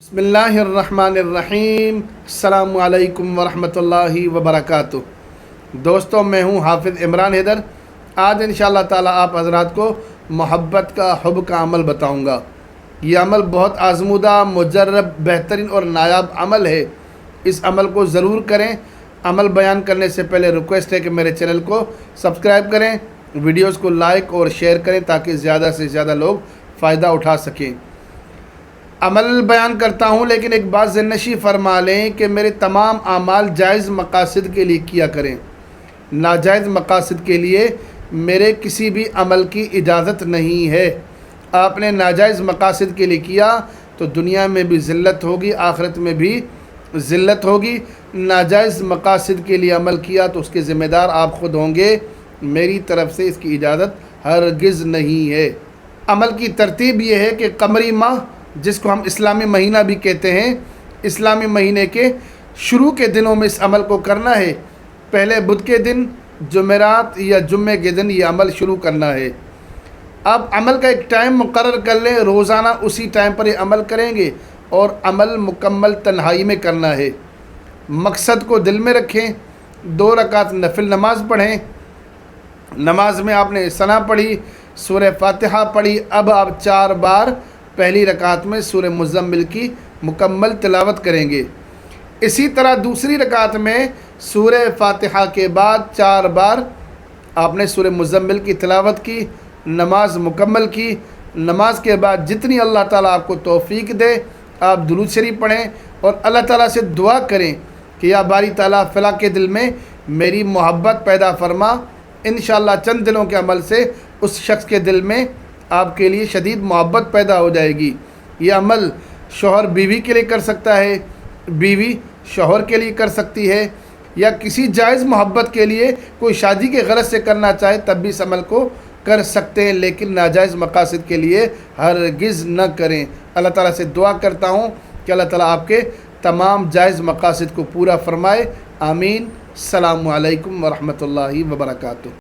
بسم اللہ الرحمن الرحیم السلام علیکم ورحمۃ اللہ وبرکاتہ۔ دوستوں، میں ہوں حافظ عمران حیدر۔ آج انشاءاللہ تعالی آپ حضرات کو محبت کا حب کا عمل بتاؤں گا۔ یہ عمل بہت آزمودہ، مجرب، بہترین اور نایاب عمل ہے۔ اس عمل کو ضرور کریں۔ عمل بیان کرنے سے پہلے ریکویسٹ ہے کہ میرے چینل کو سبسکرائب کریں، ویڈیوز کو لائک اور شیئر کریں تاکہ زیادہ سے زیادہ لوگ فائدہ اٹھا سکیں۔ عمل بیان کرتا ہوں، لیکن ایک بات ذہن نشین فرما لیں کہ میرے تمام اعمال جائز مقاصد کے لیے کیا کریں۔ ناجائز مقاصد کے لیے میرے کسی بھی عمل کی اجازت نہیں ہے۔ آپ نے ناجائز مقاصد کے لیے کیا تو دنیا میں بھی ذلت ہوگی، آخرت میں بھی ذلت ہوگی۔ ناجائز مقاصد کے لیے عمل کیا تو اس کے ذمہ دار آپ خود ہوں گے۔ میری طرف سے اس کی اجازت ہرگز نہیں ہے۔ عمل کی ترتیب یہ ہے کہ قمری ماہ، جس کو ہم اسلامی مہینہ بھی کہتے ہیں، اسلامی مہینے کے شروع کے دنوں میں اس عمل کو کرنا ہے۔ پہلے بدھ کے دن، جمعرات یا جمعے کے دن یہ عمل شروع کرنا ہے۔ اب عمل کا ایک ٹائم مقرر کر لیں، روزانہ اسی ٹائم پر یہ عمل کریں گے اور عمل مکمل تنہائی میں کرنا ہے۔ مقصد کو دل میں رکھیں، 2 رکعت نفل نماز پڑھیں۔ نماز میں آپ نے ثنا پڑھی، سورہ فاتحہ پڑھی۔ اب آپ 4 بار پہلی رکعت میں سورہ مزمل کی مکمل تلاوت کریں گے۔ اسی طرح دوسری رکعت میں سورہ فاتحہ کے بعد 4 بار آپ نے سورہ مزمل کی تلاوت کی، نماز مکمل کی۔ نماز کے بعد جتنی اللہ تعالیٰ آپ کو توفیق دے، آپ درود شریف پڑھیں اور اللہ تعالیٰ سے دعا کریں کہ یا باری تعالیٰ فلاں کے دل میں میری محبت پیدا فرما۔ انشاءاللہ چند دنوں کے عمل سے اس شخص کے دل میں آپ کے لیے شدید محبت پیدا ہو جائے گی۔ یہ عمل شوہر بیوی کے لیے کر سکتا ہے، بیوی شوہر کے لیے کر سکتی ہے، یا کسی جائز محبت کے لیے کوئی شادی کے غرض سے کرنا چاہے تب بھی اس عمل کو کر سکتے ہیں، لیکن ناجائز مقاصد کے لیے ہرگز نہ کریں۔ اللہ تعالیٰ سے دعا کرتا ہوں کہ اللہ تعالیٰ آپ کے تمام جائز مقاصد کو پورا فرمائے۔ آمین۔ السلام علیکم ورحمۃ اللہ وبرکاتہ۔